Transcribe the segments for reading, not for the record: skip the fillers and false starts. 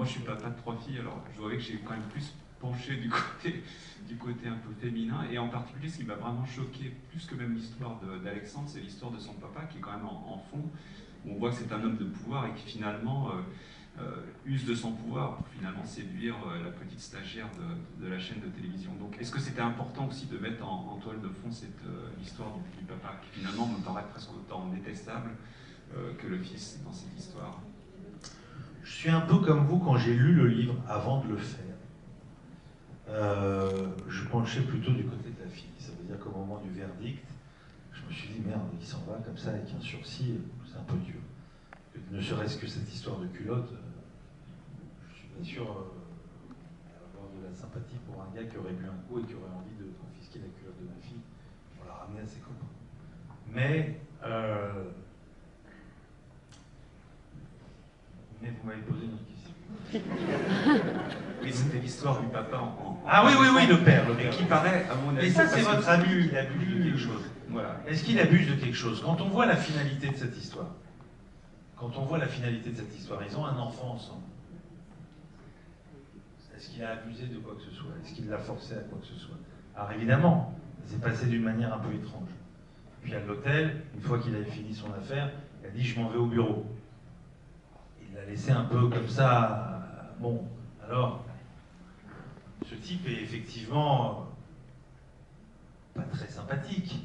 moi je suis papa de 3 filles, alors je voyais que j'ai quand même plus penché du côté un peu féminin, et en particulier ce qui m'a vraiment choqué, plus que même l'histoire d'Alexandre, c'est l'histoire de son papa qui est quand même en fond, où on voit que c'est un homme de pouvoir et qui finalement use de son pouvoir pour finalement séduire la petite stagiaire de la chaîne de télévision. Donc est-ce que c'était important aussi de mettre en toile de fond cette l'histoire du papa, qui finalement me paraît presque autant détestable que le fils dans cette histoire? Je suis un peu comme vous quand j'ai lu le livre avant de le faire. Je penchais plutôt du côté de la fille. Ça veut dire qu'au moment du verdict, je me suis dit merde, il s'en va comme ça avec un sursis, c'est un peu dur. Ne serait-ce que cette histoire de culotte, je suis pas sûr d'avoir de la sympathie pour un gars qui aurait bu un coup et qui aurait envie de confisquer la culotte de ma fille pour la ramener à ses copains. Mais vous m'avez posé une autre question. Oui, c'était l'histoire du papa Ah oui, le père. Et qui paraît, à mon avis... Mais ça, c'est votre abus, il abuse de quelque chose. Voilà. Est-ce qu'il abuse de quelque chose? Quand on voit la finalité de cette histoire, ils ont un enfant ensemble. Est-ce qu'il a abusé de quoi que ce soit? Est-ce qu'il l'a forcé à quoi que ce soit? Alors évidemment, ça s'est passé d'une manière un peu étrange. Puis à l'hôtel, une fois qu'il avait fini son affaire, il a dit « je m'en vais au bureau ». Il l'a laissé un peu comme ça. Bon, alors, ce type est effectivement pas très sympathique,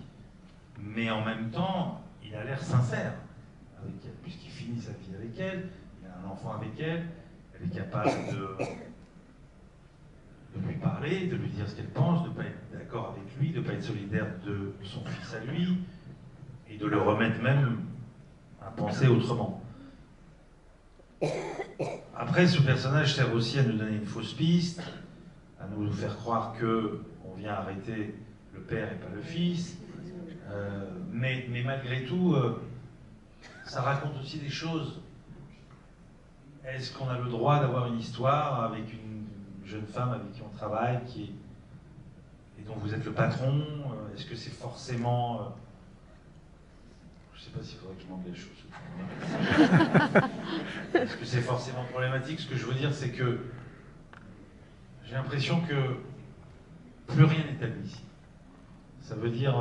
mais en même temps, il a l'air sincère avec elle, puisqu'il finit sa vie avec elle, il a un enfant avec elle, elle est capable de lui parler, de lui dire ce qu'elle pense, de ne pas être d'accord avec lui, de ne pas être solidaire de son fils à lui, et de le remettre même à penser autrement. Après, ce personnage sert aussi à nous donner une fausse piste, à nous faire croire qu'on vient arrêter le père et pas le fils, mais malgré tout, ça raconte aussi des choses. Est-ce qu'on a le droit d'avoir une histoire avec une jeune femme avec qui on travaille, et dont vous êtes le patron? Est-ce que c'est forcément... je ne sais pas s'il faudrait que je manque les choses. Est-ce que c'est forcément problématique? Ce que je veux dire, c'est que j'ai l'impression que plus rien n'est établi ici. Ça veut dire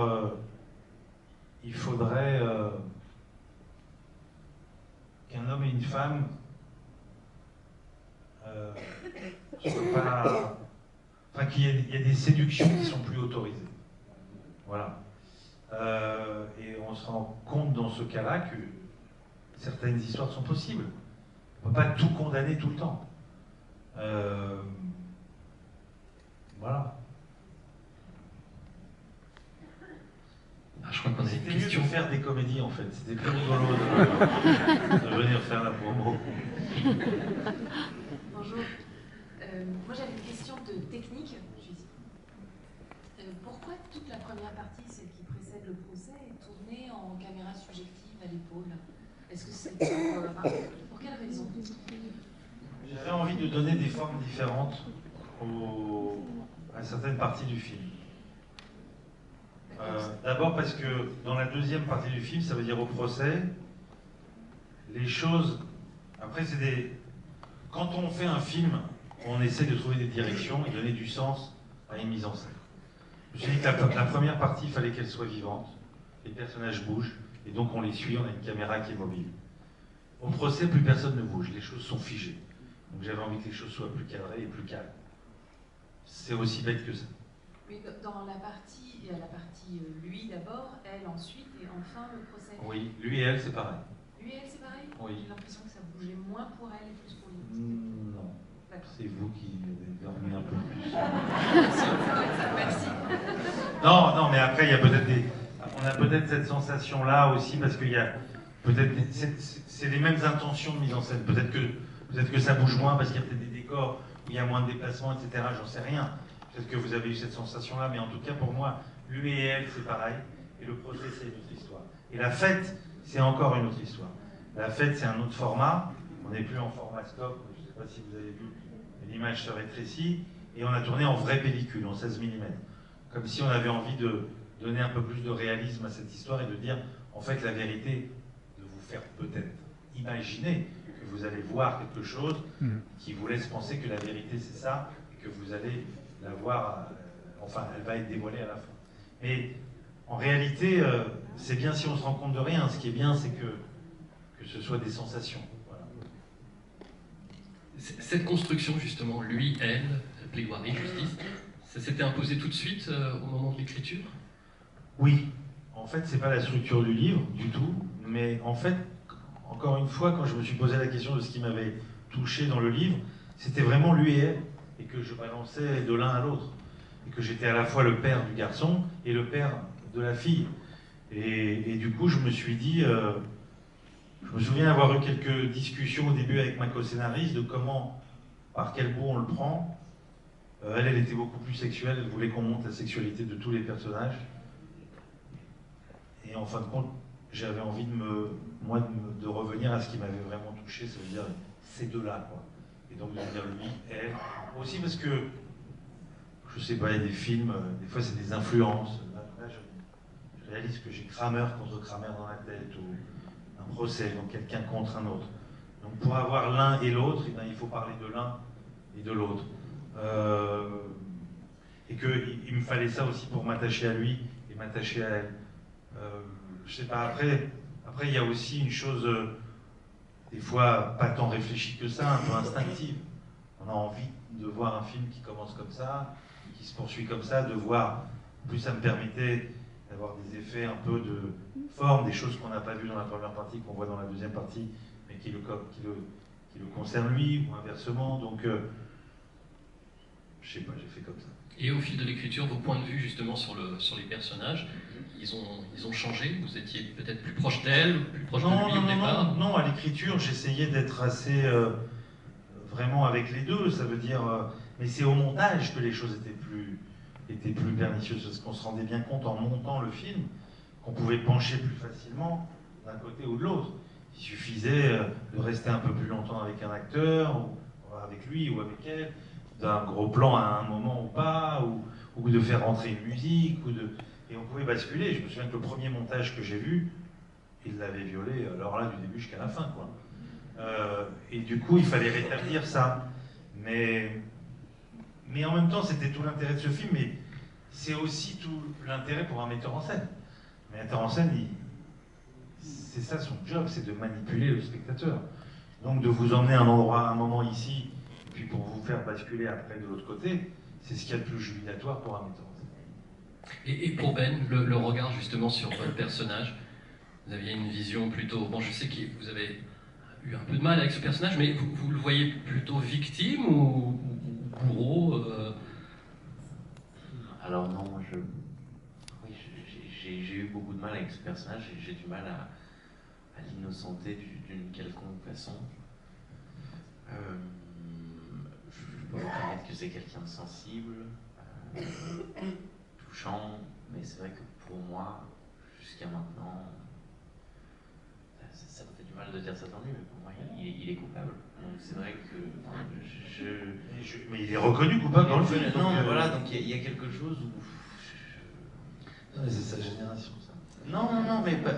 il faudrait qu'un homme et une femme enfin, qu'il y ait des séductions qui sont plus autorisées. Voilà. Et on se rend compte dans ce cas-là que certaines histoires sont possibles. On ne peut pas tout condamner tout le temps. Voilà. Ah, je crois qu'on a une question. C'était mieux de faire des comédies en fait. C'était plus rigolo de venir faire la promo. Bonjour. Moi j'avais une question de technique. Pourquoi toute la première partie, celle qui précède le procès, est tournée en caméra subjective à l'épaule? Est-ce que c'est pour quelle raison? J'avais envie de donner des formes différentes à certaines parties du film. D'abord parce que dans la deuxième partie du film, ça veut dire au procès, les choses... Après, c'est des... Quand on fait un film, on essaie de trouver des directions et donner du sens à une mise en scène. Je me suis dit que la première partie, il fallait qu'elle soit vivante, les personnages bougent, et donc on les suit, on a une caméra qui est mobile. Au procès, plus personne ne bouge, les choses sont figées. Donc j'avais envie que les choses soient plus cadrées et plus calmes. C'est aussi bête que ça. Mais dans la partie, il y a la partie lui d'abord, elle ensuite, et enfin le procès. Oui, lui et elle, c'est pareil. Lui et elle, c'est pareil? Oui. J'ai l'impression que ça bougeait moins pour elle et plus pour lui. Non. C'est vous qui avez dormi un peu plus. Merci. Non, mais après, il y a peut-être on a peut-être cette sensation-là aussi, parce qu'il y a peut-être... C'est les mêmes intentions de mise en scène. Peut-être que ça bouge moins, parce qu'il y a peut-être des décors où il y a moins de déplacements, etc. J'en sais rien. Peut-être que vous avez eu cette sensation-là, mais en tout cas, pour moi, lui et elle, c'est pareil. Et le procès, c'est une autre histoire. Et la fête, c'est encore une autre histoire. La fête, c'est un autre format. On n'est plus en format scope. Je ne sais pas si vous avez vu. L'image se rétrécit. Et on a tourné en vraie pellicule, en 16 mm. Comme si on avait envie de donner un peu plus de réalisme à cette histoire et de dire, en fait, la vérité, de vous faire peut-être imaginer que vous allez voir quelque chose qui vous laisse penser que la vérité c'est ça, et que vous allez la voir, enfin elle va être dévoilée à la fin. Mais en réalité, c'est bien si on se rend compte de rien. Ce qui est bien, c'est que ce soit des sensations. Voilà. Cette construction, justement, lui, elle, plaidoirie, justice, ça s'était imposé tout de suite au moment de l'écriture? Oui. En fait, c'est pas la structure du livre, du tout. Mais en fait, encore une fois, quand je me suis posé la question de ce qui m'avait touché dans le livre, c'était vraiment lui et elle. Et que je balançais de l'un à l'autre. Et que j'étais à la fois le père du garçon et le père de la fille. Et du coup, je me suis dit... je me souviens avoir eu quelques discussions au début avec ma co-scénariste de comment, par quel bout on le prend. Elle était beaucoup plus sexuelle, elle voulait qu'on monte la sexualité de tous les personnages. Et en fin de compte, j'avais envie de revenir à ce qui m'avait vraiment touché, ça veut dire ces deux-là, quoi. Et donc de dire lui, elle. Aussi parce que, je sais pas, il y a des films, des fois c'est des influences. Là, je réalise que j'ai Kramer contre Kramer dans la tête, ou un procès, donc quelqu'un contre un autre. Donc pour avoir l'un et l'autre, eh bien, il faut parler de l'un et de l'autre. Et qu'il me fallait ça aussi pour m'attacher à lui et m'attacher à elle. Je sais pas, après il y a aussi une chose, des fois pas tant réfléchie que ça, un peu instinctive. On a envie de voir un film qui commence comme ça, qui se poursuit comme ça, de voir. En plus, ça me permettait d'avoir des effets un peu de forme, des choses qu'on n'a pas vues dans la première partie, qu'on voit dans la deuxième partie, mais qui le concernent lui, ou inversement. Donc, je sais pas, j'ai fait comme ça. Et au fil de l'écriture, vos points de vue justement sur les personnages, ils ont changé? Vous étiez peut-être plus proche d'elle, plus proche de lui au départ? Non, à l'écriture, j'essayais d'être assez vraiment avec les deux, ça veut dire... mais c'est au montage que les choses étaient plus pernicieuses, parce qu'on se rendait bien compte en montant le film qu'on pouvait pencher plus facilement d'un côté ou de l'autre. Il suffisait de rester un peu plus longtemps avec un acteur, ou avec lui ou avec elle, d'un gros plan à un moment ou pas, ou de faire rentrer une musique, et on pouvait basculer. Je me souviens que le premier montage que j'ai vu, il l'avait violé, alors là, du début jusqu'à la fin, quoi. Et du coup, il fallait rétablir ça. Mais en même temps, c'était tout l'intérêt de ce film, mais c'est aussi tout l'intérêt pour un metteur en scène. Un metteur en scène, c'est ça son job, c'est de manipuler le spectateur. Donc de vous emmener à un endroit, à un moment ici, et puis pour vous faire basculer après de l'autre côté, c'est ce qu'il y a de plus jubilatoire pour un metteur en scène. Et pour Ben, le regard justement sur votre personnage, vous aviez une vision plutôt... Bon, je sais que vous avez eu un peu de mal avec ce personnage, mais vous le voyez plutôt victime ou bourreau Alors non, moi j'ai eu beaucoup de mal avec ce personnage et j'ai du mal à l'innocenter d'une quelconque façon. Je peux reconnaître que c'est quelqu'un de sensible, touchant, mais c'est vrai que pour moi, jusqu'à maintenant, ça me fait du mal de dire ça dans lui, mais pour moi, il est coupable. Donc c'est vrai que mais il est reconnu coupable dans le film. Non, voilà, donc il y a quelque chose où... C'est sa génération, ça. Non, mais pas...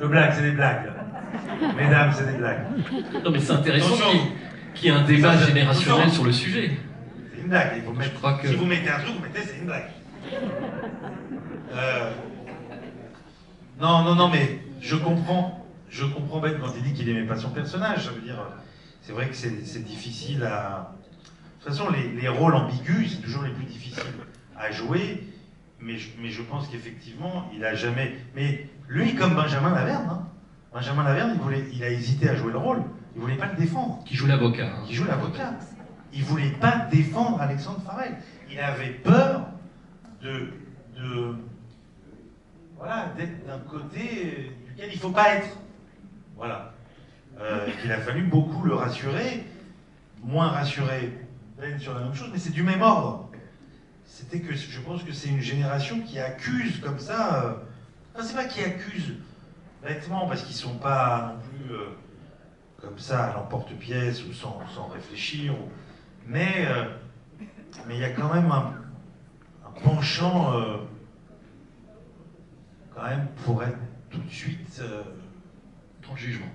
Je blague, c'est des blagues. Mesdames, c'est des blagues. Non, mais c'est intéressant qu'il y ait un débat générationnel sur le sujet. C'est une blague. Il faut mettre... que... Si vous mettez un truc, vous mettez c'est une blague. Non, mais je comprends Ben quand il dit qu'il n'aimait pas son personnage. Ça veut dire, c'est vrai que c'est difficile à... De toute façon, les rôles ambigus, c'est toujours les plus difficiles à jouer. Mais je pense qu'effectivement, il a jamais... Mais lui, comme Benjamin Laverne, hein, Benjamin Laverne, il a hésité à jouer le rôle. Il voulait pas le défendre. Qui joue l'avocat. Hein. Qui joue l'avocat. Il voulait pas défendre Alexandre Farrell. Il avait peur voilà, d'être d'un côté duquel il ne faut pas être. Voilà. Il a fallu beaucoup le rassurer, moins rassurer Ben sur la même chose, mais c'est du même ordre. C'était que je pense que c'est une génération qui accuse comme ça. Enfin, c'est pas qui accuse bêtement, parce qu'ils ne sont pas non plus comme ça à l'emporte-pièce ou sans réfléchir. Mais il y a quand même un penchant quand même pour être tout de suite dans le jugement,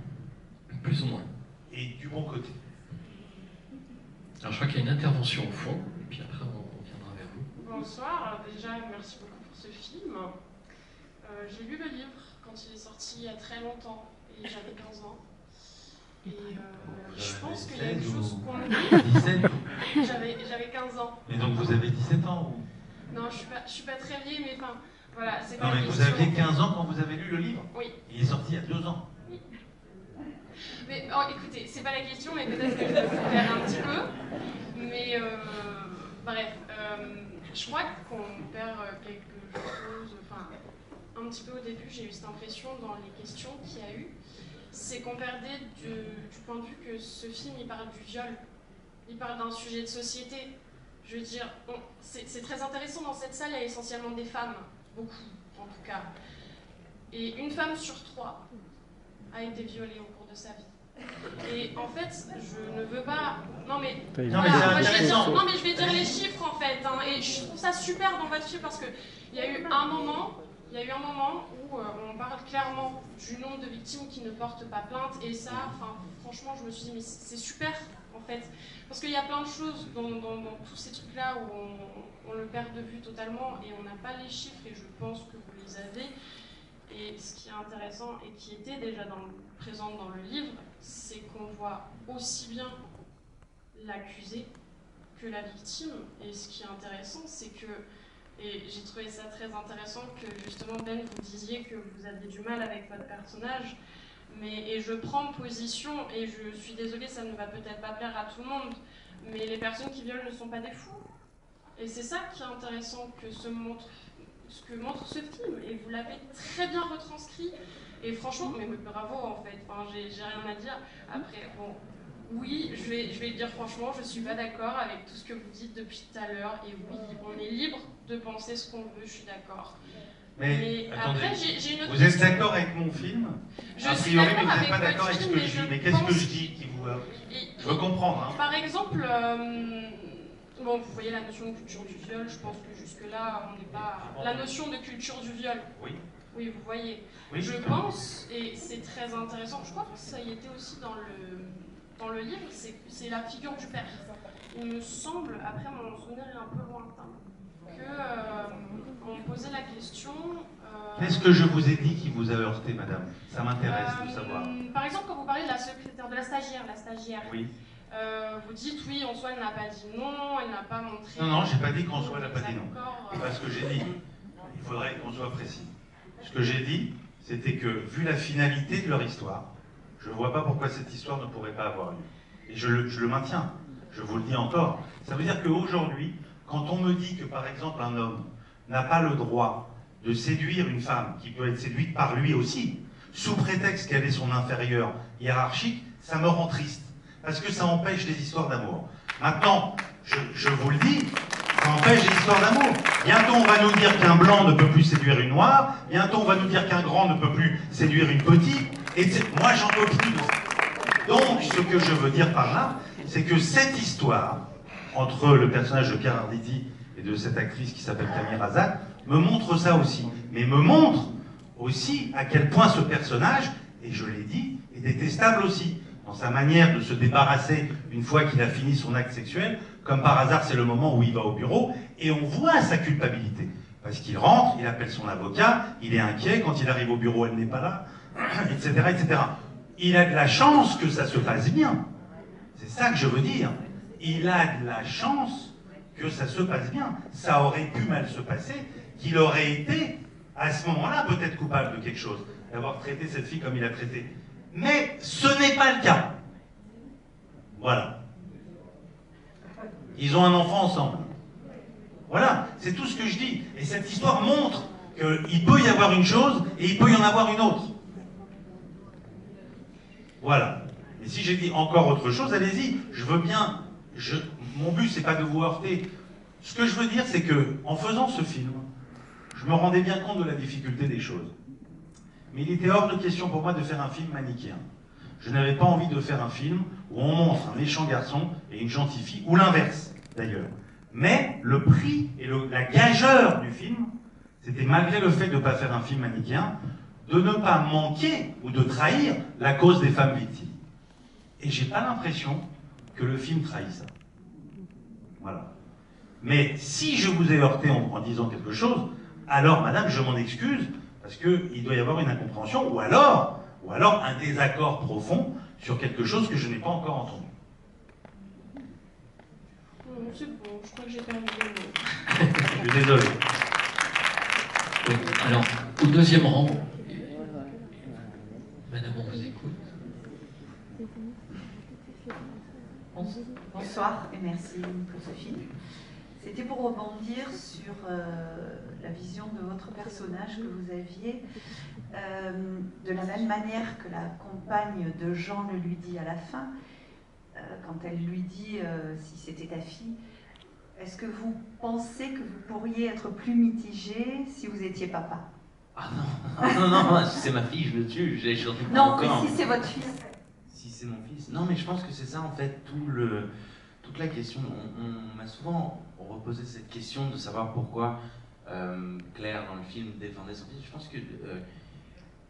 plus ou moins. Et du bon côté. Alors je crois qu'il y a une intervention au fond, et puis après on viendra vers vous. Bonsoir, déjà merci beaucoup pour ce film. J'ai lu le livre quand il est sorti il y a très longtemps, et j'avais 15 ans. Et je pense qu'il y a une chose qu'on oublie. 17 J'avais 15 ans. Et donc vous avez 17 ans ou... Non, je suis pas très vieille, mais enfin, voilà, c'est Non pas mais la vous question. aviez 15 ans quand vous avez lu le livre? Oui. Il est sorti il y a 2 ans. Mais oh, écoutez, c'est pas la question, mais peut-être que je vais vous faire un petit peu. Mais bref, je crois qu'on perd quelque chose. Enfin, un petit peu au début, j'ai eu cette impression dans les questions qu'il y a eu, c'est qu'on perdait du point de vue que ce film, il parle du viol. Il parle d'un sujet de société. Je veux dire, c'est très intéressant dans cette salle, il y a essentiellement des femmes, beaucoup en tout cas. Et une femme sur 3 a été violée au cours de sa vie. Et en fait, je ne veux pas... Non mais, Non, mais c'est intéressant. non, mais je vais dire les chiffres en fait. Hein, et je trouve ça super dans votre film parce qu'il y a eu un moment où on parle clairement du nombre de victimes qui ne portent pas plainte. Et ça, franchement, je me suis dit, mais c'est super en fait. Parce qu'il y a plein de choses dans tous ces trucs-là où on le perd de vue totalement et on n'a pas les chiffres et je pense que vous les avez. Et ce qui est intéressant et qui était déjà présent dans le livre, c'est qu'on voit aussi bien l'accusé que la victime. Et ce qui est intéressant, c'est que, et j'ai trouvé ça très intéressant que justement Ben, vous disiez que vous aviez du mal avec votre personnage, et je prends position, et je suis désolée, ça ne va peut-être pas plaire à tout le monde, mais les personnes qui violent ne sont pas des fous. Et c'est ça qui est intéressant ce que montre ce film, et vous l'avez très bien retranscrit, et franchement, mais bravo en fait, j'ai rien à dire. Après, bon, oui, je vais le dire franchement, je suis pas d'accord avec tout ce que vous dites depuis tout à l'heure, et oui, on est libre de penser ce qu'on veut, je suis d'accord. Mais attendez, après, j'ai une autre vous êtes question. d'accord avec mon film? Je A suis priori, mais d'accord vous n'êtes pas avec d'accord avec votre ce que film, je dis. Mais je qu'est-ce que pense- je dis qui vous... Et- Je veux comprendre, hein. Par exemple, bon, vous voyez la notion de culture du viol, je pense que jusque-là, on n'est pas... La notion de culture du viol, Oui. oui, vous voyez. Oui. Je pense, et c'est très intéressant, je crois que ça y était aussi dans le livre, c'est la figure du père. Il me semble, après mon souvenir est un peu lointain, qu'on posait la question... Qu'est-ce que je vous ai dit qui vous a heurté, madame? Ça m'intéresse de savoir. Par exemple, quand vous parlez de la secrétaire, de la stagiaire, Oui. vous dites oui, en soi elle n'a pas dit non, elle n'a pas montré... Non, j'ai pas dit qu'en soi elle n'a pas dit non. D'accord, C'est pas ce que j'ai dit. Il faudrait qu'on soit précis. Ce que j'ai dit, c'était que, vu la finalité de leur histoire, je ne vois pas pourquoi cette histoire ne pourrait pas avoir lieu. Et je le maintiens. Je vous le dis encore. Ça veut dire qu'aujourd'hui, quand on me dit que, par exemple, un homme n'a pas le droit de séduire une femme qui peut être séduite par lui aussi, sous prétexte qu'elle est son inférieure hiérarchique, ça me rend triste. Parce que ça empêche des histoires d'amour. Maintenant, je vous le dis, ça empêche des histoires d'amour. Bientôt, on va nous dire qu'un blanc ne peut plus séduire une noire. Bientôt, on va nous dire qu'un grand ne peut plus séduire une petite. Et moi, j'en peux plus de ça. Donc, ce que je veux dire par là, c'est que cette histoire, entre le personnage de Pierre Arditi et de cette actrice qui s'appelle Camille Razak, me montre ça aussi. Mais me montre aussi à quel point ce personnage, et je l'ai dit, est détestable aussi. Dans sa manière de se débarrasser une fois qu'il a fini son acte sexuel, comme par hasard c'est le moment où il va au bureau, et on voit sa culpabilité. Parce qu'il rentre, il appelle son avocat, il est inquiet, quand il arrive au bureau elle n'est pas là, etc., etc. Il a de la chance que ça se passe bien. C'est ça que je veux dire. Il a de la chance que ça se passe bien. Ça aurait pu mal se passer, qu'il aurait été, à ce moment-là, peut-être coupable de quelque chose, d'avoir traité cette fille comme il a traité. Mais ce n'est pas le cas. Voilà. Ils ont un enfant ensemble. Voilà, c'est tout ce que je dis. Et cette histoire montre qu'il peut y avoir une chose et il peut y en avoir une autre. Voilà. Et si j'ai dit encore autre chose, allez-y. Je veux bien. Mon but, c'est pas de vous heurter. Ce que je veux dire, c'est que, en faisant ce film, je me rendais bien compte de la difficulté des choses. Mais il était hors de question pour moi de faire un film manichéen. Je n'avais pas envie de faire un film où on montre un méchant garçon et une gentille fille, ou l'inverse, d'ailleurs. Mais le prix et la gageure du film, c'était malgré le fait de ne pas faire un film manichéen, de ne pas manquer ou de trahir la cause des femmes victimes. Et j'ai pas l'impression que le film trahit ça. Voilà. Mais si je vous ai heurté en disant quelque chose, alors, madame, je m'en excuse, parce qu'il doit y avoir une incompréhension, ou alors un désaccord profond sur quelque chose que je n'ai pas encore entendu. C'est bon, je crois que j'ai perdu le mot. Je suis désolé. Oui, alors, au deuxième rang, madame, on vous écoute. Bonsoir et merci pour ce film. C'était pour rebondir sur la vision de votre personnage que vous aviez. De la même manière que la compagne de Jean le lui dit à la fin, quand elle lui dit si c'était ta fille, est-ce que vous pensez que vous pourriez être plus mitigé si vous étiez papa? Ah non, non, si c'est ma fille, je le tue, j'ai surtout pas Non, encore. mais si c'est votre fils. Si c'est mon fils. Non, mais je pense que c'est ça en fait, toute la question. On m'a souvent reposé cette question de savoir pourquoi Claire dans le film défendait son fils. Je pense que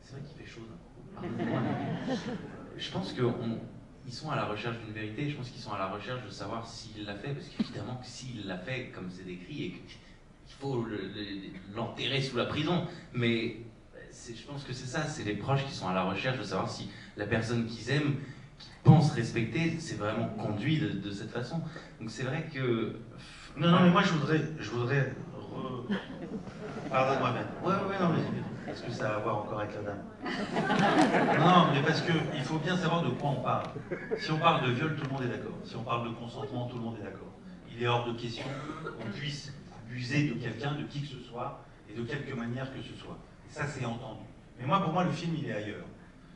c'est vrai qu'il fait chaud. Pardonnez-moi. Je pense qu'ils sont à la recherche d'une vérité. Je pense qu'ils sont à la recherche de savoir s'il l'a fait, parce qu'évidemment que s'il l'a fait comme c'est décrit et qu'il faut l'enterrer sous la prison, mais je pense que c'est ça, c'est les proches qui sont à la recherche de savoir si la personne qu'ils aiment, qu'ils pensent respecter, c'est vraiment conduit de cette façon. Donc c'est vrai que... Non, mais moi je voudrais Pardonne-moi, Ben. Ouais, non, mais est-ce que ça a à voir encore avec la dame? Non, mais parce qu'il faut bien savoir de quoi on parle. Si on parle de viol, tout le monde est d'accord. Si on parle de consentement, tout le monde est d'accord. Il est hors de question qu'on puisse abuser de quelqu'un, de qui que ce soit, et de quelque manière que ce soit. Et ça, c'est entendu. Mais moi, pour moi, le film, il est ailleurs.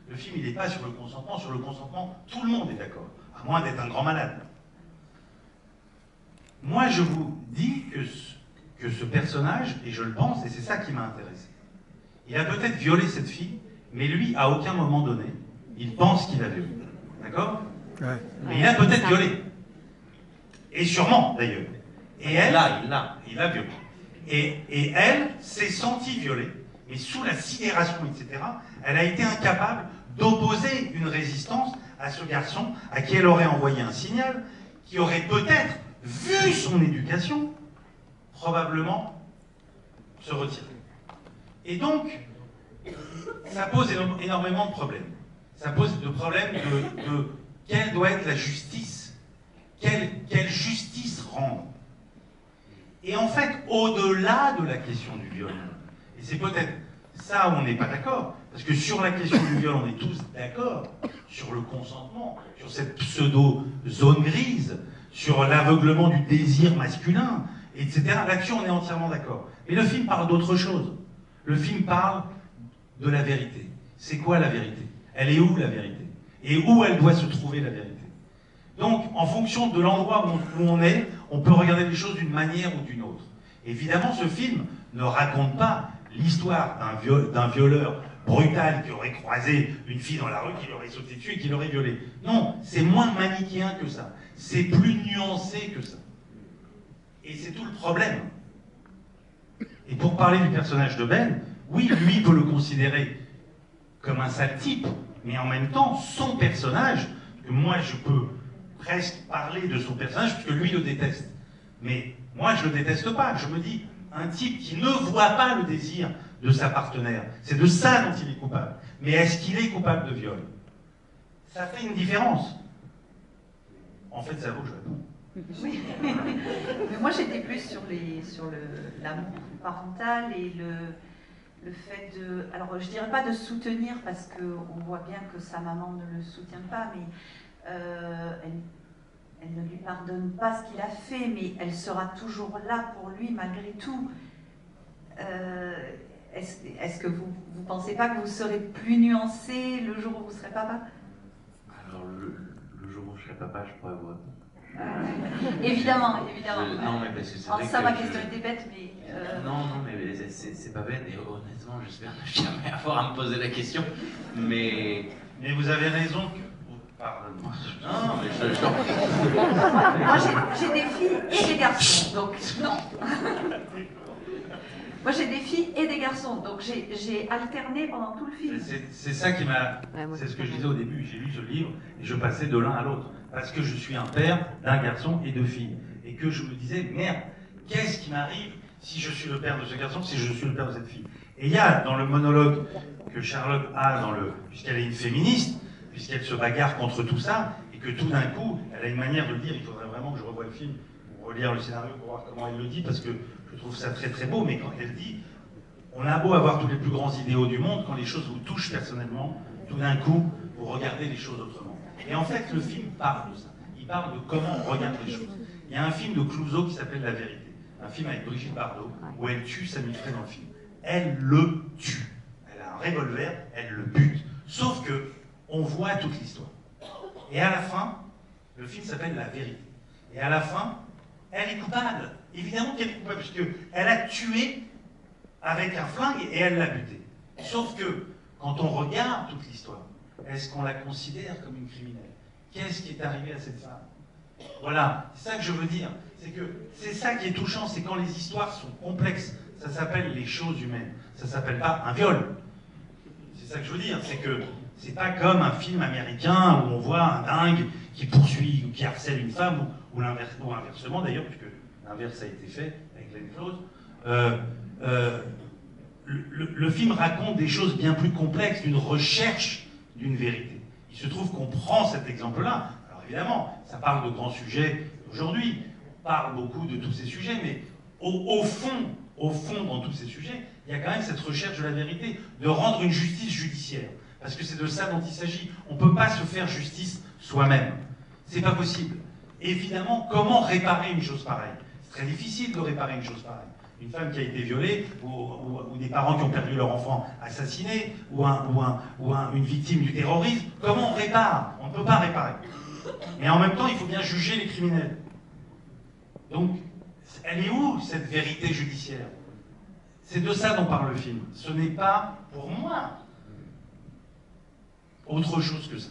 Le film, il n'est pas sur le consentement. Sur le consentement, tout le monde est d'accord. À moins d'être un grand malade. Moi, je vous dis que ce personnage, et je le pense, et c'est ça qui m'a intéressé, il a peut-être violé cette fille, mais lui, à aucun moment donné, il pense qu'il a violé. D'accord? Ouais. Mais il a peut-être violé. Et sûrement, d'ailleurs. Et elle, il a violé. Et elle s'est sentie violée, mais sous la sidération, etc., elle a été incapable d'opposer une résistance à ce garçon à qui elle aurait envoyé un signal, qui aurait peut-être, vu son éducation, probablement se retirer. Et donc, ça pose énormément de problèmes. Ça pose le problème de quelle doit être la justice, quelle justice rendre. Et en fait, au-delà de la question du viol, et c'est peut-être ça où on n'est pas d'accord, parce que sur la question du viol, on est tous d'accord, sur le consentement, sur cette pseudo-zone grise, sur l'aveuglement du désir masculin, etc. Là-dessus, on est entièrement d'accord. Mais le film parle d'autre chose. Le film parle de la vérité. C'est quoi la vérité? Elle est où la vérité? Et où elle doit se trouver la vérité? Donc, en fonction de l'endroit où on est, on peut regarder les choses d'une manière ou d'une autre. Évidemment, ce film ne raconte pas l'histoire d'un violeur brutal qui aurait croisé une fille dans la rue, qui l'aurait sauté dessus et qui l'aurait violée. Non, c'est moins manichéen que ça. C'est plus nuancé que ça. Et c'est tout le problème. Et pour parler du personnage de Ben, oui, lui peut le considérer comme un sale type, mais en même temps, son personnage, que moi je peux presque parler de son personnage, puisque lui le déteste. Mais moi je le déteste pas, je me dis, un type qui ne voit pas le désir de sa partenaire, c'est de ça dont il est coupable. Mais est-ce qu'il est coupable de viol? Ça fait une différence. En fait, ça vaut que je réponds. Oui. Mais moi j'étais plus sur l'amour parental et le fait de... Alors je dirais pas de soutenir parce qu'on voit bien que sa maman ne le soutient pas, mais elle ne lui pardonne pas ce qu'il a fait, mais elle sera toujours là pour lui malgré tout. Est-ce que vous ne pensez pas que vous serez plus nuancé le jour où vous serez papa? Alors le jour où je serai papa, je pourrais vous répondre. Évidemment. Non, mais parce que c'est vrai ça, que ma question était bête, mais... Non, mais c'est pas bête, et honnêtement, j'espère ne jamais avoir à me poser la question, mais vous avez raison que... Pardonne-moi. Non, mais Moi, j'ai des filles et des garçons, donc non. Moi, j'ai des filles et des garçons, donc j'ai alterné pendant tout le film. C'est ça qui m'a... Ouais, moi, c'est ce que je disais au début, j'ai lu ce livre et je passais de l'un à l'autre. Parce que je suis un père d'un garçon et de filles. Et que je me disais, merde, qu'est-ce qui m'arrive si je suis le père de ce garçon, si je suis le père de cette fille? Et il y a dans le monologue que Charlotte a, puisqu'elle est une féministe, puisqu'elle se bagarre contre tout ça, et que tout d'un coup, elle a une manière de le dire, il faudrait vraiment que je revoie le film, pour relire le scénario, pour voir comment elle le dit, parce que je trouve ça très très beau, mais quand elle dit, on a beau avoir tous les plus grands idéaux du monde, quand les choses vous touchent personnellement, tout d'un coup, vous regardez les choses autrement. Et en fait, le film parle de ça. Il parle de comment on regarde les choses. Il y a un film de Clouzot qui s'appelle La Vérité, un film avec Brigitte Bardot, où elle tue Samy Frey dans le film. Elle le tue. Elle a un revolver, elle le bute. Sauf que, on voit toute l'histoire. Et à la fin, le film s'appelle La Vérité. Et à la fin, elle est coupable. Évidemment qu'elle est coupable, puisqu'elle a tué avec un flingue et elle l'a buté. Sauf que, quand on regarde toute l'histoire, est-ce qu'on la considère comme une criminelle? Qu'est-ce qui est arrivé à cette femme? Voilà, c'est ça que je veux dire. C'est que c'est ça qui est touchant, c'est quand les histoires sont complexes. Ça s'appelle les choses humaines. Ça s'appelle pas un viol. C'est ça que je veux dire, c'est que c'est pas comme un film américain où on voit un dingue qui poursuit ou qui harcèle une femme, ou inversement d'ailleurs, puisque l'inverse a été fait avec Glenn Close. Le film raconte des choses bien plus complexes, d'une recherche d'une vérité. Il se trouve qu'on prend cet exemple-là. Alors évidemment, ça parle de grands sujets d'aujourd'hui. On parle beaucoup de tous ces sujets, mais au fond, dans tous ces sujets, il y a quand même cette recherche de la vérité, de rendre une justice judiciaire. Parce que c'est de ça dont il s'agit. On ne peut pas se faire justice soi-même. C'est pas possible. Évidemment, comment réparer une chose pareille? C'est très difficile de réparer une chose pareille. Une femme qui a été violée, ou des parents qui ont perdu leur enfant assassiné, ou une victime du terrorisme, comment on répare? On ne peut pas réparer. Mais en même temps, il faut bien juger les criminels. Donc, elle est où, cette vérité judiciaire? C'est de ça dont parle le film. Ce n'est pas, pour moi, autre chose que ça.